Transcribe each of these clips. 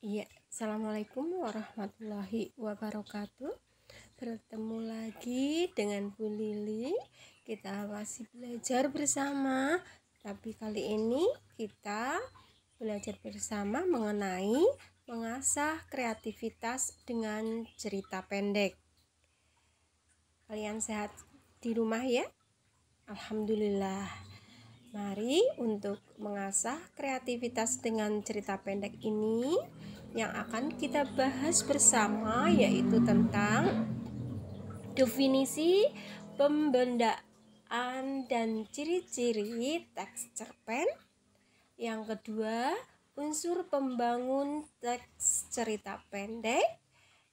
Iya, Assalamualaikum warahmatullahi wabarakatuh. Bertemu lagi dengan Bu Lili. Kita masih belajar bersama, tapi kali ini kita belajar bersama mengenai mengasah kreativitas dengan cerita pendek. Kalian sehat di rumah ya? Alhamdulillah. Mari untuk mengasah kreativitas dengan cerita pendek ini yang akan kita bahas bersama yaitu tentang definisi, pembendaan dan ciri-ciri teks cerpen. Yang kedua, unsur pembangun teks cerita pendek.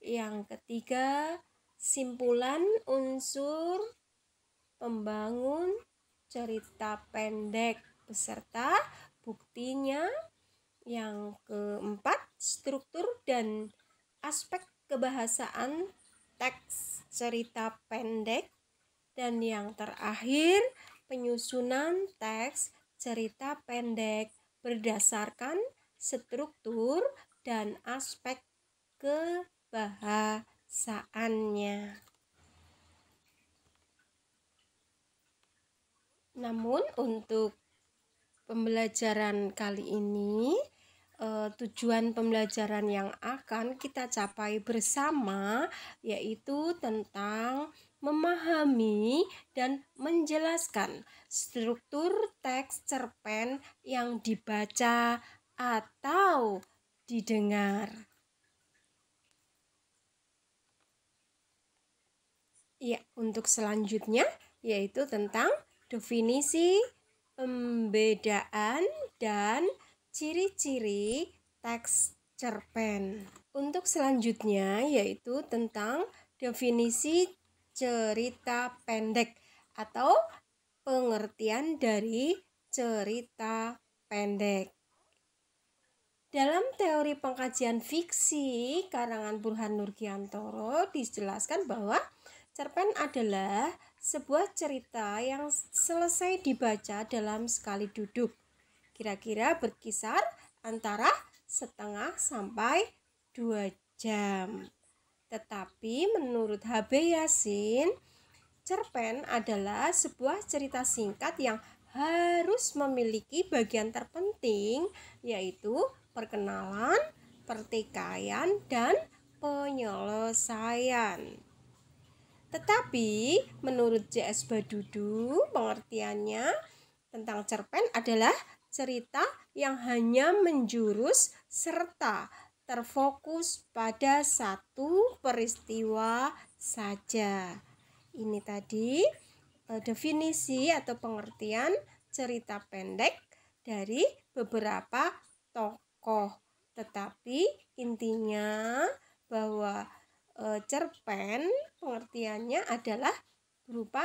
Yang ketiga, simpulan unsur pembangun cerita pendek beserta buktinya. Yang keempat, struktur dan aspek kebahasaan teks cerita pendek. Dan yang terakhir, penyusunan teks cerita pendek berdasarkan struktur dan aspek kebahasaannya. Namun untuk pembelajaran kali ini, tujuan pembelajaran yang akan kita capai bersama yaitu tentang memahami dan menjelaskan struktur teks cerpen yang dibaca atau didengar. Ya, untuk selanjutnya yaitu tentang definisi, pembedaan, dan ciri-ciri teks cerpen. Untuk selanjutnya yaitu tentang definisi cerita pendek atau pengertian dari cerita pendek. Dalam teori pengkajian fiksi karangan Burhan Nurgiantoro dijelaskan bahwa cerpen adalah sebuah cerita yang selesai dibaca dalam sekali duduk, kira-kira berkisar antara setengah sampai 2 jam. Tetapi menurut H.B. Yasin, cerpen adalah sebuah cerita singkat yang harus memiliki bagian terpenting, yaitu perkenalan, pertikaian, dan penyelesaian. Tetapi menurut J.S. Badudu, pengertiannya tentang cerpen adalah cerita yang hanya menjurus serta terfokus pada satu peristiwa saja. Ini tadi definisi atau pengertian cerita pendek dari beberapa tokoh. Tetapi intinya bahwa cerpen pengertiannya adalah berupa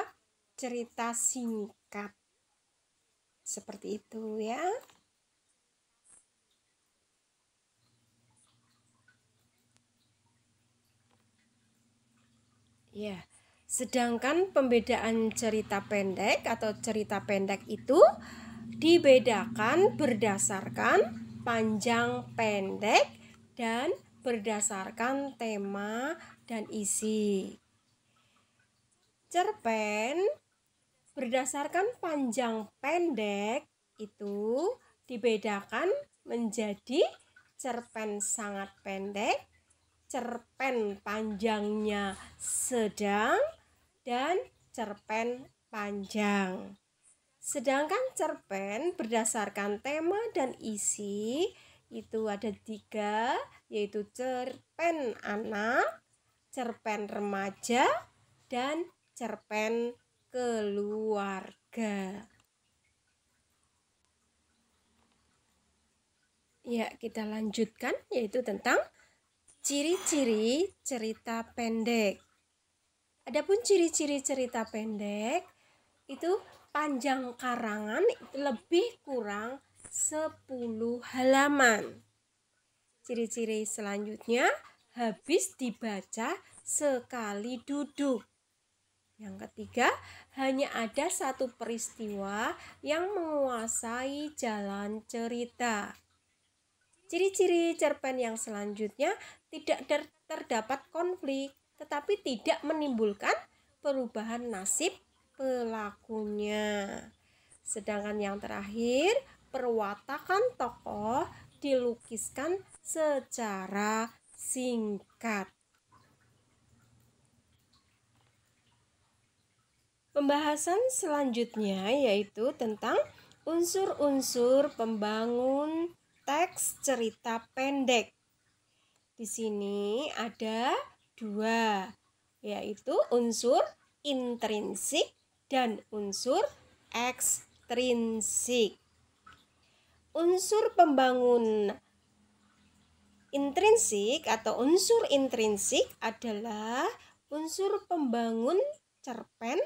cerita singkat. Seperti itu ya. Ya, sedangkan pembedaan cerita pendek atau cerita pendek itu dibedakan berdasarkan panjang pendek dan berdasarkan tema dan isi. Cerpen berdasarkan panjang pendek itu dibedakan menjadi cerpen sangat pendek, cerpen panjangnya sedang, dan cerpen panjang. Sedangkan cerpen berdasarkan tema dan isi itu ada 3, yaitu cerpen anak, cerpen remaja, dan cerpen keluarga. Ya, kita lanjutkan yaitu tentang ciri-ciri cerita pendek. Adapun ciri-ciri cerita pendek itu panjang karangan lebih kurang 10 halaman. Ciri-ciri selanjutnya habis dibaca sekali duduk. Yang ketiga, hanya ada satu peristiwa yang menguasai jalan cerita. Ciri-ciri cerpen yang selanjutnya tidak terdapat konflik, tetapi tidak menimbulkan perubahan nasib pelakunya. Sedangkan yang terakhir, perwatakan tokoh dilukiskan secara singkat. Pembahasan selanjutnya yaitu tentang unsur-unsur pembangun teks cerita pendek. Di sini ada 2, yaitu unsur intrinsik dan unsur ekstrinsik. Unsur pembangun intrinsik atau unsur intrinsik adalah unsur pembangun cerpen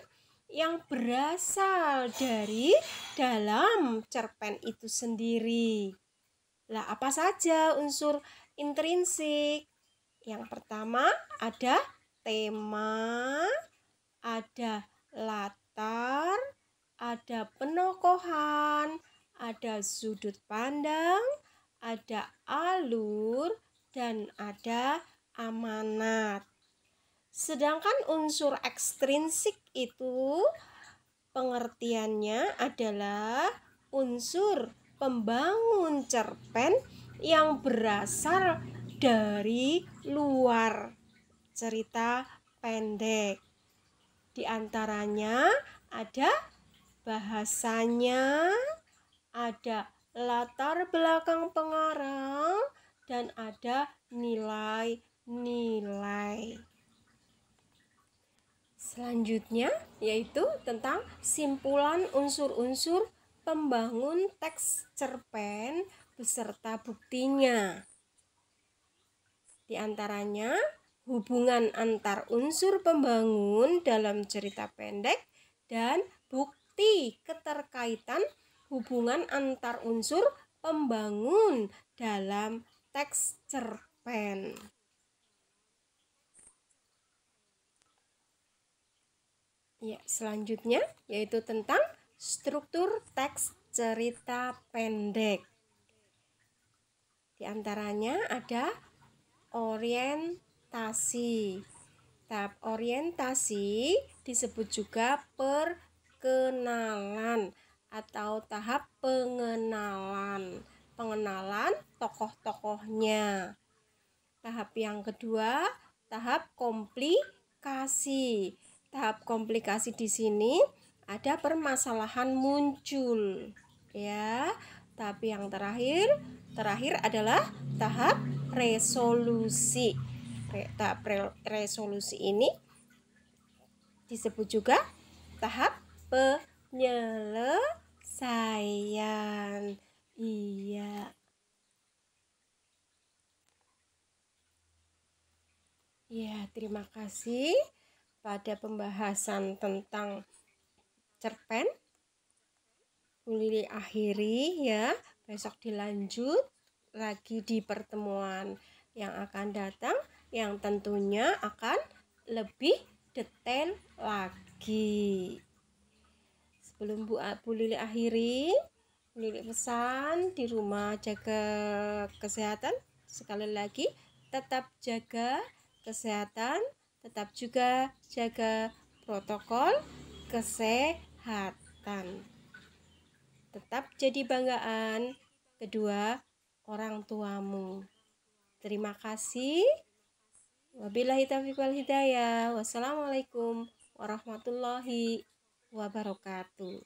yang berasal dari dalam cerpen itu sendiri. Lah, apa saja unsur intrinsik? Yang pertama ada tema, ada latar, ada penokohan, ada sudut pandang, ada alur, dan ada amanat. Sedangkan unsur ekstrinsik itu pengertiannya adalah unsur pembangun cerpen yang berasal dari luar cerita pendek. Di antaranya ada bahasanya, ada latar belakang pengarang, dan ada nilai-nilai. Selanjutnya yaitu tentang simpulan unsur-unsur pembangun teks cerpen beserta buktinya. Di antaranya hubungan antar unsur pembangun dalam cerita pendek dan bukti keterkaitan hubungan antar unsur pembangun dalam teks cerpen. Ya, selanjutnya yaitu tentang struktur teks cerita pendek. Di antaranya ada orientasi. Tahap orientasi disebut juga perkenalan atau tahap pengenalan. Pengenalan tokoh-tokohnya. Tahap yang kedua, tahap komplikasi. Tahap komplikasi di sini ada permasalahan muncul, ya. Tapi yang terakhir adalah tahap resolusi. Tahap resolusi ini disebut juga tahap penyelesaian. Iya. Ya, terima kasih pada pembahasan tentang cerpen. Bu Lili akhiri ya. Besok dilanjut lagi di pertemuan yang akan datang, yang tentunya akan lebih detail lagi. Sebelum Bu Lili akhiri, Bu Lili pesan di rumah jaga kesehatan. Sekali lagi, tetap jaga kesehatan, tetap juga jaga protokol kesehatan. Tetap jadi banggaan kedua orang tuamu. Terima kasih. Wabillahi taufiq wal hidayah. Wassalamualaikum warahmatullahi wabarakatuh.